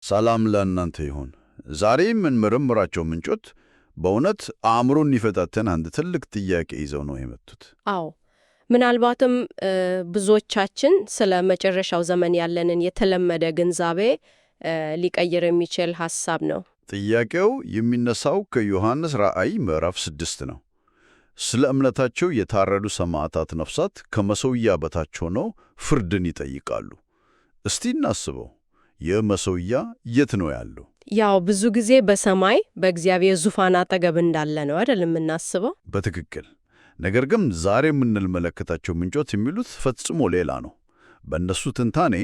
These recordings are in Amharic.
ሰላም ለእናንተ ይሁን። ዛሬ የምንመረምራቸው ምንጮች በእውነት አእምሮን የሚፈታተን አንድ ትልቅ ጥያቄ ይዘው ነው የመጡት። አዎ፣ ምናልባትም ብዙዎቻችን ስለ መጨረሻው ዘመን ያለንን የተለመደ ግንዛቤ ሊቀይር የሚችል ሐሳብ ነው። ጥያቄው የሚነሳው ከዮሐንስ ራእይ ምዕራፍ 6 ነው። ስለ እምነታቸው የታረዱ ሰማዕታት ነፍሳት ከመሠዊያ በታች ሆነው ፍርድን ይጠይቃሉ። እስቲ እናስበው። ይህ መሠዊያ የት ነው ያለው? ያው ብዙ ጊዜ በሰማይ በእግዚአብሔር ዙፋን አጠገብ እንዳለ ነው አይደል የምናስበው? በትክክል። ነገር ግን ዛሬ የምንመለከታቸው ምንጮች የሚሉት ፈጽሞ ሌላ ነው። በእነሱ ትንታኔ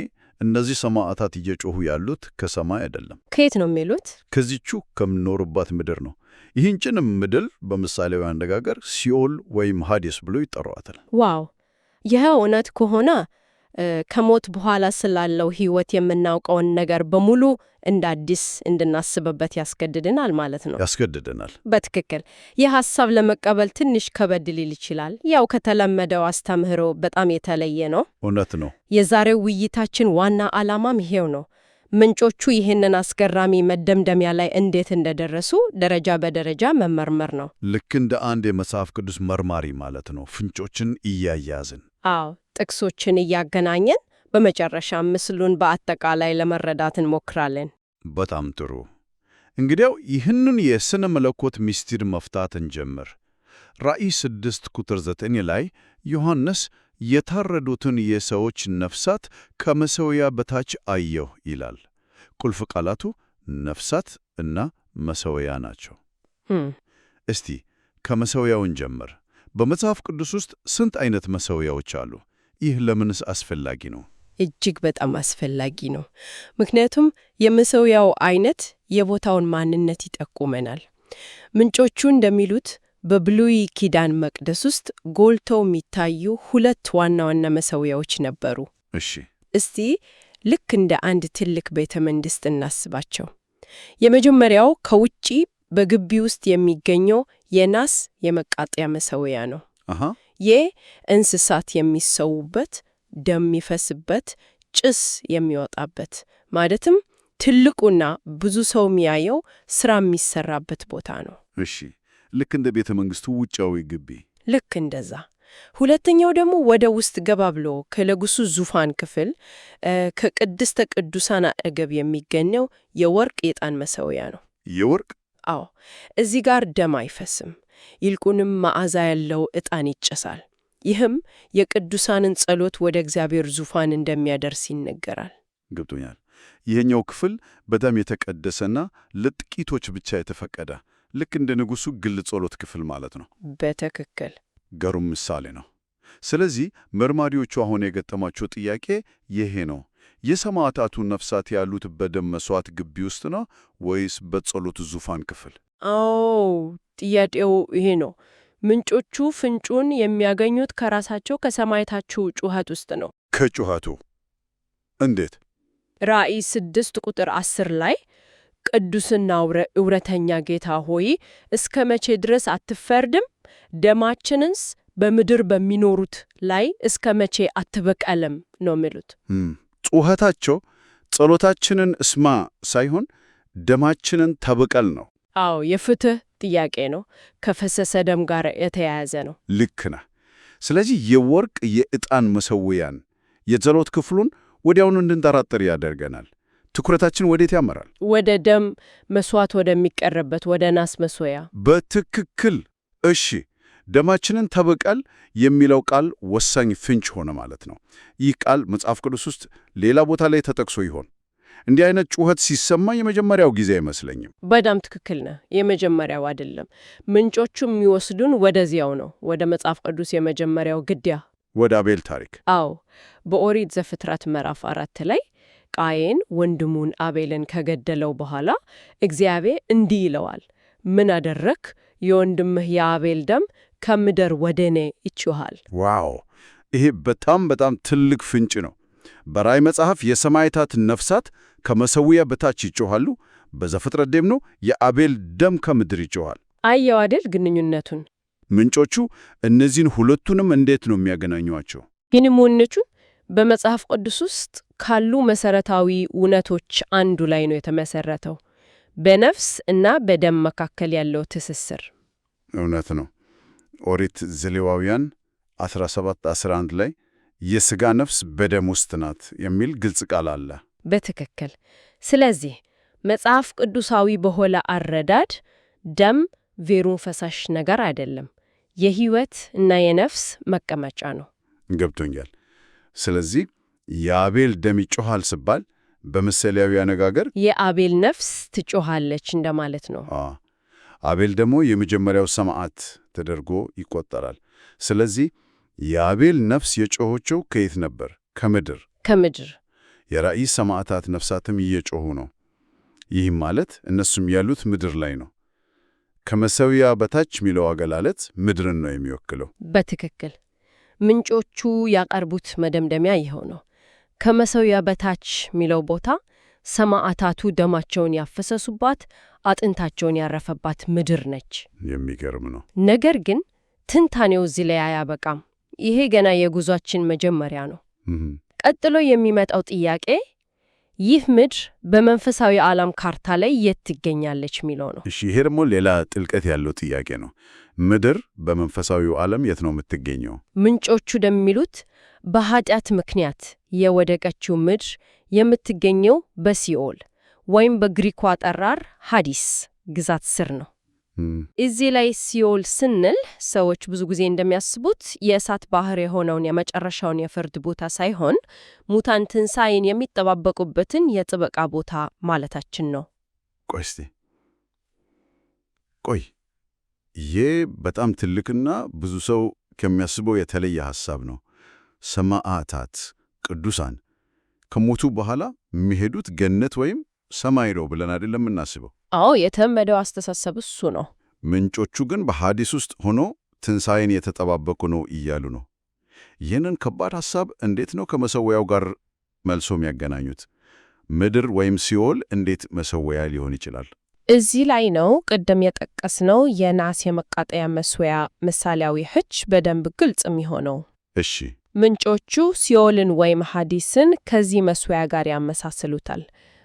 እነዚህ ሰማዕታት እየጮኹ ያሉት ከሰማይ አይደለም። ከየት ነው የሚሉት? ከዚቹ ከምኖሩባት ምድር ነው። ይህችን ምድር በምሳሌያዊ አነጋገር ሲኦል ወይም ሐዲስ ብሎ ይጠሯታል። ዋው! ይህ እውነት ከሆነ ከሞት በኋላ ስላለው ሕይወት የምናውቀውን ነገር በሙሉ እንደ አዲስ እንድናስብበት ያስገድድናል ማለት ነው። ያስገድደናል። በትክክል። ይህ ሐሳብ ለመቀበል ትንሽ ከበድ ሊል ይችላል። ያው ከተለመደው አስተምህሮ በጣም የተለየ ነው። እውነት ነው። የዛሬው ውይይታችን ዋና ዓላማም ይሄው ነው። ምንጮቹ ይህንን አስገራሚ መደምደሚያ ላይ እንዴት እንደደረሱ ደረጃ በደረጃ መመርመር ነው። ልክ እንደ አንድ የመጽሐፍ ቅዱስ መርማሪ ማለት ነው። ፍንጮችን እያያዝን፣ አዎ፣ ጥቅሶችን እያገናኘን በመጨረሻ ምስሉን በአጠቃላይ ለመረዳት እንሞክራለን። በጣም ጥሩ። እንግዲያው ይህንን የሥነ መለኮት ምስጢር መፍታት እንጀምር። ራእይ 6 ቁጥር 9 ላይ ዮሐንስ የታረዱትን የሰዎች ነፍሳት ከመሠዊያ በታች አየሁ ይላል። ቁልፍ ቃላቱ ነፍሳት እና መሠዊያ ናቸው። እስቲ ከመሠዊያው እንጀምር። በመጽሐፍ ቅዱስ ውስጥ ስንት አይነት መሠዊያዎች አሉ? ይህ ለምንስ አስፈላጊ ነው? እጅግ በጣም አስፈላጊ ነው። ምክንያቱም የመሠዊያው አይነት የቦታውን ማንነት ይጠቁመናል። ምንጮቹ እንደሚሉት በብሉይ ኪዳን መቅደስ ውስጥ ጎልተው የሚታዩ ሁለት ዋና ዋና መሠዊያዎች ነበሩ። እሺ፣ እስቲ ልክ እንደ አንድ ትልቅ ቤተ መንግሥት እናስባቸው። የመጀመሪያው ከውጪ በግቢ ውስጥ የሚገኘው የናስ የመቃጠያ መሠዊያ ነው። ይህ እንስሳት የሚሰዉበት፣ ደም የሚፈስበት፣ ጭስ የሚወጣበት ማለትም ትልቁና ብዙ ሰው የሚያየው ሥራ የሚሰራበት ቦታ ነው። እሺ፣ ልክ እንደ ቤተ መንግሥቱ ውጫዊ ግቢ። ልክ እንደዛ። ሁለተኛው ደግሞ ወደ ውስጥ ገባ ብሎ ከንጉሡ ዙፋን ክፍል ከቅድስተ ቅዱሳን አጠገብ የሚገኘው የወርቅ የዕጣን መሠዊያ ነው። የወርቅ? አዎ። እዚህ ጋር ደም አይፈስም፣ ይልቁንም መዓዛ ያለው ዕጣን ይጨሳል። ይህም የቅዱሳንን ጸሎት ወደ እግዚአብሔር ዙፋን እንደሚያደርስ ይነገራል። ገብቶኛል። ይሄኛው ክፍል በጣም የተቀደሰና ለጥቂቶች ብቻ የተፈቀደ፣ ልክ እንደ ንጉሡ ግል ጸሎት ክፍል ማለት ነው። በትክክል። ገሩም ምሳሌ ነው። ስለዚህ መርማሪዎቹ አሁን የገጠማቸው ጥያቄ ይሄ ነው። የሰማዕታቱ ነፍሳት ያሉት በደም መሥዋዕት ግቢ ውስጥ ነው ወይስ በጸሎት ዙፋን ክፍል? አዎ፣ ጥያቄው ይሄ ነው። ምንጮቹ ፍንጩን የሚያገኙት ከራሳቸው ከሰማዕታቱ ጩኸት ውስጥ ነው። ከጩኸቱ እንዴት? ራእይ 6 ቁጥር 10 ላይ ቅዱስና እውነተኛ ጌታ ሆይ እስከ መቼ ድረስ አትፈርድም? ደማችንስ በምድር በሚኖሩት ላይ እስከ መቼ አትበቀልም ነው የሚሉት። ጩኸታቸው ጸሎታችንን እስማ ሳይሆን ደማችንን ተበቀል ነው። አዎ፣ የፍትህ ጥያቄ ነው። ከፈሰሰ ደም ጋር የተያያዘ ነው። ልክ ነህ። ስለዚህ የወርቅ የዕጣን መሠዊያን የጸሎት ክፍሉን ወዲያውኑ እንድንጠራጠር ያደርገናል። ትኩረታችን ወዴት ያመራል? ወደ ደም መሥዋዕት ወደሚቀርበት ወደ ናስ መሠዊያ። በትክክል። እሺ፣ ደማችንን ተበቀል የሚለው ቃል ወሳኝ ፍንጭ ሆነ ማለት ነው። ይህ ቃል መጽሐፍ ቅዱስ ውስጥ ሌላ ቦታ ላይ ተጠቅሶ ይሆን? እንዲህ አይነት ጩኸት ሲሰማ የመጀመሪያው ጊዜ አይመስለኝም። በጣም ትክክል ነህ። የመጀመሪያው አይደለም። ምንጮቹ የሚወስዱን ወደዚያው ነው፣ ወደ መጽሐፍ ቅዱስ የመጀመሪያው ግድያ፣ ወደ አቤል ታሪክ። አዎ፣ በኦሪት ዘፍጥረት ምዕራፍ 4 ላይ ቃየን ወንድሙን አቤልን ከገደለው በኋላ እግዚአብሔር እንዲህ ይለዋል፣ ምን አደረክ? የወንድምህ የአቤል ደም ከምድር ወደ እኔ ይጮኻል። ዋው! ይሄ በጣም ትልቅ ፍንጭ ነው። በራእይ መጽሐፍ የሰማዕታት ነፍሳት ከመሠዊያ በታች ይጮኻሉ። በዘፍጥረት ደግሞ የአቤል ደም ከምድር ይጮኻል። አየው አይደል ግንኙነቱን? ምንጮቹ እነዚህን ሁለቱንም እንዴት ነው የሚያገናኟቸው? ግንኙነቱን በመጽሐፍ ቅዱስ ውስጥ ካሉ መሰረታዊ እውነቶች አንዱ ላይ ነው የተመሰረተው፣ በነፍስ እና በደም መካከል ያለው ትስስር። እውነት ነው። ኦሪት ዘሌዋውያን 17:11 ላይ የሥጋ ነፍስ በደም ውስጥ ናት የሚል ግልጽ ቃል አለ። በትክክል። ስለዚህ መጽሐፍ ቅዱሳዊ በሆነ አረዳድ ደም ቬሩን ፈሳሽ ነገር አይደለም፣ የሕይወት እና የነፍስ መቀመጫ ነው። ገብቶኛል። ስለዚህ የአቤል ደም ይጮኻል ሲባል በምሳሌያዊ አነጋገር የአቤል ነፍስ ትጮኻለች እንደማለት ነው። አቤል ደግሞ የመጀመሪያው ሰማዕት ተደርጎ ይቆጠራል። ስለዚህ የአቤል ነፍስ የጮኸችው ከየት ነበር? ከምድር። የራእይ ሰማዕታት ነፍሳትም እየጮኹ ነው። ይህም ማለት እነሱም ያሉት ምድር ላይ ነው። ከመሠዊያ በታች የሚለው አገላለጽ ምድርን ነው የሚወክለው። በትክክል ምንጮቹ ያቀርቡት መደምደሚያ ይኸው ነው። ከመሠዊያ በታች የሚለው ቦታ ሰማዕታቱ ደማቸውን ያፈሰሱባት፣ አጥንታቸውን ያረፈባት ምድር ነች። የሚገርም ነው። ነገር ግን ትንታኔው እዚህ ላይ አያበቃም። ይሄ ገና የጉዟችን መጀመሪያ ነው። ቀጥሎ የሚመጣው ጥያቄ ይህ ምድር በመንፈሳዊ ዓለም ካርታ ላይ የት ትገኛለች የሚለው ነው። ይሄ ደግሞ ሌላ ጥልቀት ያለው ጥያቄ ነው። ምድር በመንፈሳዊው ዓለም የት ነው የምትገኘው? ምንጮቹ እንደሚሉት በኃጢአት ምክንያት የወደቀችው ምድር የምትገኘው በሲኦል ወይም በግሪኩ አጠራር ሃዲስ ግዛት ስር ነው። እዚህ ላይ ሲኦል ስንል ሰዎች ብዙ ጊዜ እንደሚያስቡት የእሳት ባህር የሆነውን የመጨረሻውን የፍርድ ቦታ ሳይሆን ሙታን ትንሣኤን የሚጠባበቁበትን የጥበቃ ቦታ ማለታችን ነው። ቆይ ይህ በጣም ትልቅና ብዙ ሰው ከሚያስበው የተለየ ሐሳብ ነው። ሰማዕታት ቅዱሳን ከሞቱ በኋላ የሚሄዱት ገነት ወይም ሰማይ ነው ብለን አይደለም የምናስበው? አዎ፣ የተለመደው አስተሳሰብ እሱ ነው። ምንጮቹ ግን በሐዲስ ውስጥ ሆኖ ትንሣኤን የተጠባበቁ ነው እያሉ ነው። ይህንን ከባድ ሐሳብ እንዴት ነው ከመሠዊያው ጋር መልሶ የሚያገናኙት? ምድር ወይም ሲኦል እንዴት መሠዊያ ሊሆን ይችላል? እዚህ ላይ ነው ቅድም የጠቀስነው የናስ የመቃጠያ መሥዋያ ምሳሌያዊ ፍች በደንብ ግልጽ የሚሆነው። እሺ፣ ምንጮቹ ሲኦልን ወይም ሐዲስን ከዚህ መሥዋያ ጋር ያመሳስሉታል።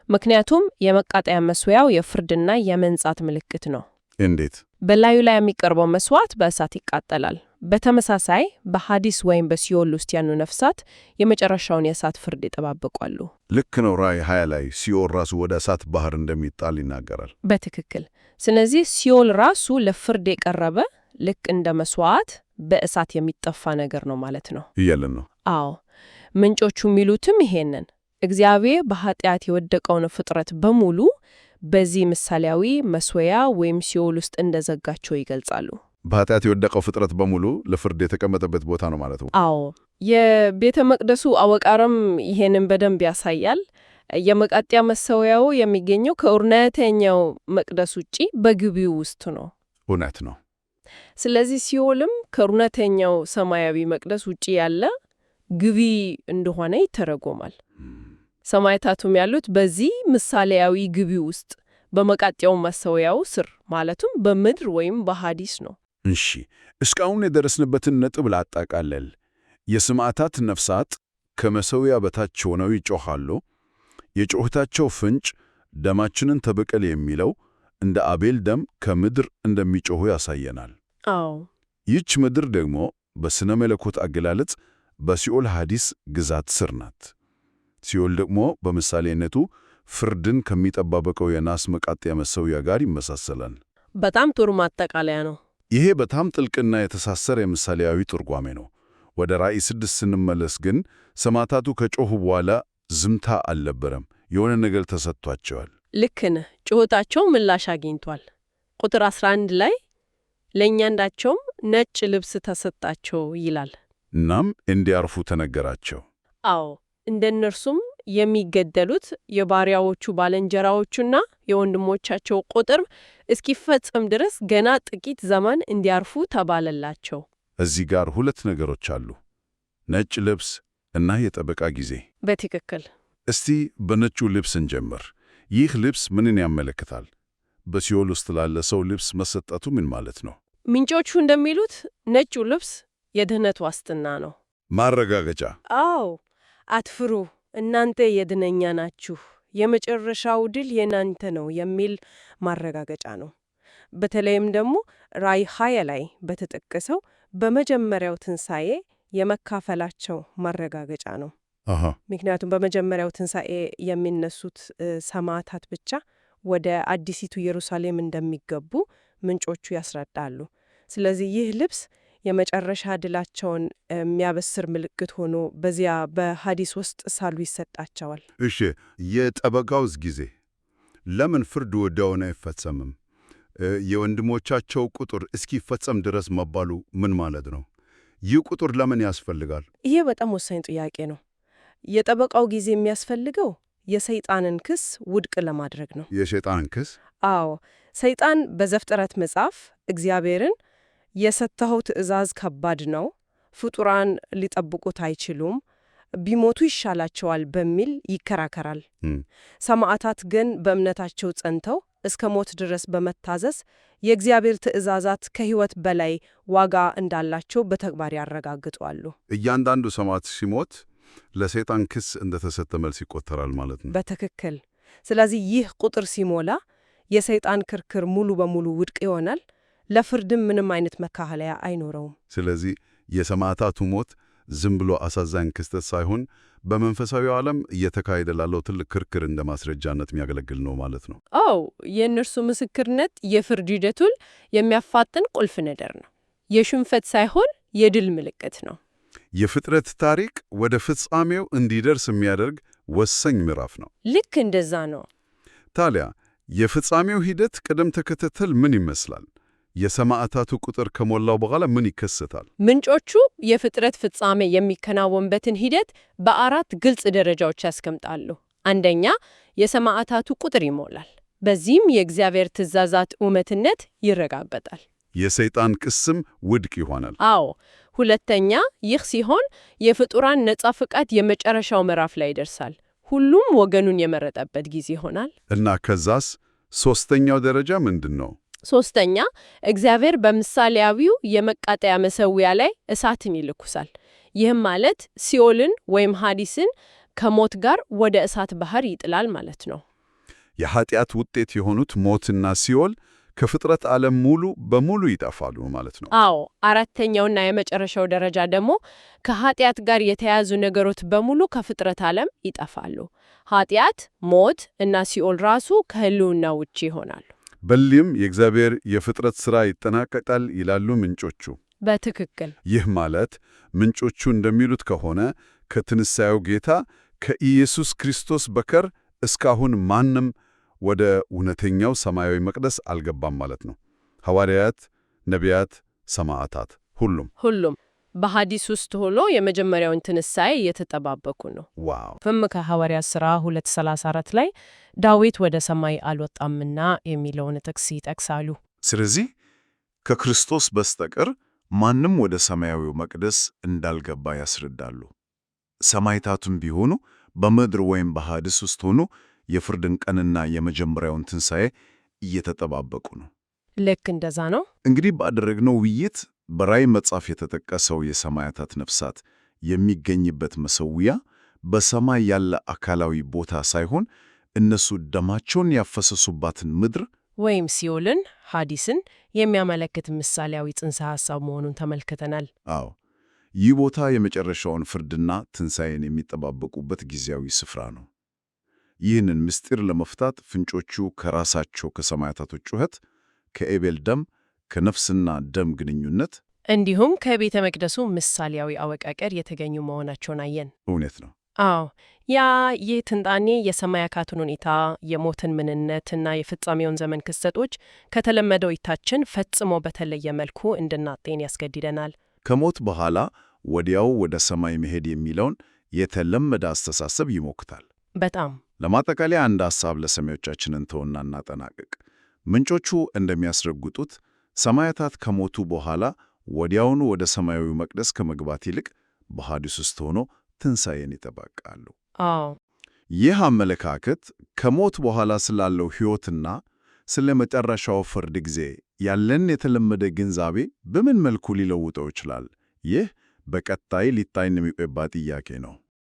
ምክንያቱም የመቃጠያ መሥዋያው የፍርድና የመንጻት ምልክት ነው። እንዴት? በላዩ ላይ የሚቀርበው መሥዋዕት በእሳት ይቃጠላል። በተመሳሳይ በሐዲስ ወይም በሲኦል ውስጥ ያሉ ነፍሳት የመጨረሻውን የእሳት ፍርድ ይጠባበቃሉ። ልክ ነው። ራእይ 20 ላይ ሲኦል ራሱ ወደ እሳት ባህር እንደሚጣል ይናገራል። በትክክል። ስለዚህ ሲኦል ራሱ ለፍርድ የቀረበ ልክ እንደ መሥዋዕት በእሳት የሚጠፋ ነገር ነው ማለት ነው እያለን ነው። አዎ፣ ምንጮቹ የሚሉትም ይሄንን እግዚአብሔር በኃጢአት የወደቀውን ፍጥረት በሙሉ በዚህ ምሳሌያዊ መሥዋያ ወይም ሲኦል ውስጥ እንደዘጋቸው ይገልጻሉ። በኃጢአት የወደቀው ፍጥረት በሙሉ ለፍርድ የተቀመጠበት ቦታ ነው ማለት ነው። አዎ፣ የቤተ መቅደሱ አወቃረም ይሄንን በደንብ ያሳያል። የመቃጠያ መሠዊያው የሚገኘው ከእውነተኛው መቅደስ ውጪ በግቢው ውስጥ ነው። እውነት ነው። ስለዚህ ሲኦልም ከእውነተኛው ሰማያዊ መቅደስ ውጪ ያለ ግቢ እንደሆነ ይተረጎማል። ሰማዕታቱም ያሉት በዚህ ምሳሌያዊ ግቢ ውስጥ በመቃጠያው መሠዊያው ስር ማለቱም በምድር ወይም በሐዲስ ነው። እሺ፣ እስካሁን የደረስንበትን ነጥብ ላጠቃልል። የሰማዕታት ነፍሳት ከመሠዊያ በታች ሆነው ይጮኻሉ። የጩኸታቸው ፍንጭ ደማችንን ተበቀል የሚለው እንደ አቤል ደም ከምድር እንደሚጮኹ ያሳየናል። አዎ፣ ይህች ምድር ደግሞ በሥነ መለኮት አገላለጽ በሲኦል ሐዲስ ግዛት ስር ናት። ሲኦል ደግሞ በምሳሌነቱ ፍርድን ከሚጠባበቀው የናስ መቃጠያ መሠዊያ ጋር ይመሳሰላል። በጣም ጥሩ ማጠቃለያ ነው። ይሄ በጣም ጥልቅና የተሳሰረ የምሳሌያዊ ትርጓሜ ነው። ወደ ራእይ 6 ስንመለስ ግን ሰማዕታቱ ከጮኹ በኋላ ዝምታ አልነበረም። የሆነ ነገር ተሰጥቷቸዋል። ልክ ነህ። ጩኸታቸው ምላሽ አግኝቷል። ቁጥር 11 ላይ ለእያንዳቸውም ነጭ ልብስ ተሰጣቸው ይላል። እናም እንዲያርፉ ተነገራቸው። አዎ፣ እንደ እነርሱም የሚገደሉት የባሪያዎቹ ባልንጀራዎቹና የወንድሞቻቸው ቁጥር እስኪፈጸም ድረስ ገና ጥቂት ዘመን እንዲያርፉ ተባለላቸው። እዚህ ጋር ሁለት ነገሮች አሉ፣ ነጭ ልብስ እና የጠበቃ ጊዜ። በትክክል። እስቲ በነጩ ልብስ እንጀምር። ይህ ልብስ ምንን ያመለክታል? በሲኦል ውስጥ ላለ ሰው ልብስ መሰጠቱ ምን ማለት ነው? ምንጮቹ እንደሚሉት ነጩ ልብስ የድህነት ዋስትና ነው፣ ማረጋገጫ። አዎ፣ አትፍሩ፣ እናንተ የድነኛ ናችሁ፣ የመጨረሻው ድል የናንተ ነው የሚል ማረጋገጫ ነው። በተለይም ደግሞ ራዕይ 20 ላይ በተጠቀሰው በመጀመሪያው ትንሣኤ የመካፈላቸው ማረጋገጫ ነው። ምክንያቱም በመጀመሪያው ትንሣኤ የሚነሱት ሰማዕታት ብቻ ወደ አዲሲቱ ኢየሩሳሌም እንደሚገቡ ምንጮቹ ያስረዳሉ። ስለዚህ ይህ ልብስ የመጨረሻ ድላቸውን የሚያበስር ምልክት ሆኖ በዚያ በሐዲስ ውስጥ ሳሉ ይሰጣቸዋል። እሺ፣ የጠበቃውስ ጊዜ ለምን ፍርድ ወዲያውኑ አይፈጸምም? የወንድሞቻቸው ቁጥር እስኪፈጸም ድረስ መባሉ ምን ማለት ነው? ይህ ቁጥር ለምን ያስፈልጋል? ይሄ በጣም ወሳኝ ጥያቄ ነው። የጠበቃው ጊዜ የሚያስፈልገው የሰይጣንን ክስ ውድቅ ለማድረግ ነው። የሰይጣንን ክስ? አዎ፣ ሰይጣን በዘፍጥረት መጽሐፍ እግዚአብሔርን የሰጠኸው ትእዛዝ ከባድ ነው፣ ፍጡራን ሊጠብቁት አይችሉም፣ ቢሞቱ ይሻላቸዋል በሚል ይከራከራል። ሰማዕታት ግን በእምነታቸው ጸንተው እስከ ሞት ድረስ በመታዘዝ የእግዚአብሔር ትእዛዛት ከሕይወት በላይ ዋጋ እንዳላቸው በተግባር ያረጋግጣሉ። እያንዳንዱ ሰማዕት ሲሞት ለሰይጣን ክስ እንደተሰጠ መልስ ይቆጠራል ማለት ነው። በትክክል። ስለዚህ ይህ ቁጥር ሲሞላ የሰይጣን ክርክር ሙሉ በሙሉ ውድቅ ይሆናል። ለፍርድም ምንም አይነት መካኸለያ አይኖረውም። ስለዚህ የሰማዕታቱ ሞት ዝም ብሎ አሳዛኝ ክስተት ሳይሆን በመንፈሳዊው ዓለም እየተካሄደ ላለው ትልቅ ክርክር እንደ ማስረጃነት የሚያገለግል ነው ማለት ነው። አዎ፣ የእነርሱ ምስክርነት የፍርድ ሂደቱን የሚያፋጥን ቁልፍ ነገር ነው። የሽንፈት ሳይሆን የድል ምልክት ነው። የፍጥረት ታሪክ ወደ ፍጻሜው እንዲደርስ የሚያደርግ ወሳኝ ምዕራፍ ነው። ልክ እንደዛ ነው። ታዲያ የፍጻሜው ሂደት ቅደም ተከተል ምን ይመስላል? የሰማዕታቱ ቁጥር ከሞላው በኋላ ምን ይከሰታል? ምንጮቹ የፍጥረት ፍጻሜ የሚከናወንበትን ሂደት በአራት ግልጽ ደረጃዎች ያስቀምጣሉ። አንደኛ፣ የሰማዕታቱ ቁጥር ይሞላል። በዚህም የእግዚአብሔር ትእዛዛት እውነትነት ይረጋገጣል። የሰይጣን ክስም ውድቅ ይሆናል። አዎ። ሁለተኛ፣ ይህ ሲሆን የፍጡራን ነጻ ፍቃድ የመጨረሻው ምዕራፍ ላይ ይደርሳል። ሁሉም ወገኑን የመረጠበት ጊዜ ይሆናል። እና ከዛስ ሦስተኛው ደረጃ ምንድን ነው? ሦስተኛ፣ እግዚአብሔር በምሳሌያዊው የመቃጠያ መሠዊያ ላይ እሳትን ይለኩሳል። ይህም ማለት ሲኦልን ወይም ሐዲስን ከሞት ጋር ወደ እሳት ባህር ይጥላል ማለት ነው። የኃጢአት ውጤት የሆኑት ሞትና ሲኦል ከፍጥረት ዓለም ሙሉ በሙሉ ይጠፋሉ ማለት ነው። አዎ። አራተኛውና የመጨረሻው ደረጃ ደግሞ ከኃጢአት ጋር የተያያዙ ነገሮች በሙሉ ከፍጥረት ዓለም ይጠፋሉ። ኃጢአት፣ ሞት እና ሲኦል ራሱ ከሕልውና ውጪ ይሆናሉ። በሊም የእግዚአብሔር የፍጥረት ሥራ ይጠናቀቃል ይላሉ ምንጮቹ። በትክክል። ይህ ማለት ምንጮቹ እንደሚሉት ከሆነ ከትንሣኤው ጌታ ከኢየሱስ ክርስቶስ በቀር እስካሁን ማንም ወደ እውነተኛው ሰማያዊ መቅደስ አልገባም ማለት ነው። ሐዋርያት፣ ነቢያት፣ ሰማዕታት፣ ሁሉም በሐዲስ ውስጥ ሆኖ የመጀመሪያውን ትንሣኤ እየተጠባበቁ ነው። ዋው! ከሐዋርያት ሥራ 2:34 ላይ ዳዊት ወደ ሰማይ አልወጣምና የሚለውን ጥቅስ ይጠቅሳሉ። ስለዚህ ከክርስቶስ በስተቀር ማንም ወደ ሰማያዊው መቅደስ እንዳልገባ ያስረዳሉ። ሰማዕታቱም ቢሆኑ በምድር ወይም በሐዲስ ውስጥ ሆኑ የፍርድን ቀንና የመጀመሪያውን ትንሣኤ እየተጠባበቁ ነው። ልክ እንደዛ ነው። እንግዲህ ባደረግነው ውይይት በራዕይ መጽሐፍ የተጠቀሰው የሰማዕታት ነፍሳት የሚገኝበት መሠዊያ በሰማይ ያለ አካላዊ ቦታ ሳይሆን እነሱ ደማቸውን ያፈሰሱባትን ምድር ወይም ሲኦልን፣ ሐዲስን የሚያመለክት ምሳሌያዊ ጽንሰ ሐሳብ መሆኑን ተመልክተናል። አዎ፣ ይህ ቦታ የመጨረሻውን ፍርድና ትንሣኤን የሚጠባበቁበት ጊዜያዊ ስፍራ ነው። ይህንን ምስጢር ለመፍታት ፍንጮቹ ከራሳቸው ከሰማዕታቶች ጩኸት፣ ከኤቤል ደም፣ ከነፍስና ደም ግንኙነት እንዲሁም ከቤተ መቅደሱ ምሳሌያዊ አወቃቀር የተገኙ መሆናቸውን አየን። እውነት ነው። አዎ፣ ይህ ትንታኔ የሰማያካቱን ሁኔታ፣ የሞትን ምንነትና የፍጻሜውን ዘመን ክስተቶች ከተለመደው እይታችን ፈጽሞ በተለየ መልኩ እንድናጤን ያስገድደናል። ከሞት በኋላ ወዲያው ወደ ሰማይ መሄድ የሚለውን የተለመደ አስተሳሰብ ይሞክታል። በጣም ለማጠቃለያ አንድ ሐሳብ ለሰሚዎቻችን እንተውና እናጠናቅቅ። ምንጮቹ እንደሚያስረግጡት ሰማዕታት ከሞቱ በኋላ ወዲያውኑ ወደ ሰማያዊ መቅደስ ከመግባት ይልቅ በሐዲስ ውስጥ ሆኖ ትንሣኤን ይጠብቃሉ። አዎ፣ ይህ አመለካከት ከሞት በኋላ ስላለው ሕይወትና ስለ መጨረሻው ፍርድ ጊዜ ያለን የተለመደ ግንዛቤ በምን መልኩ ሊለውጠው ይችላል? ይህ በቀጣይ ሊታይ የሚገባ ጥያቄ ነው።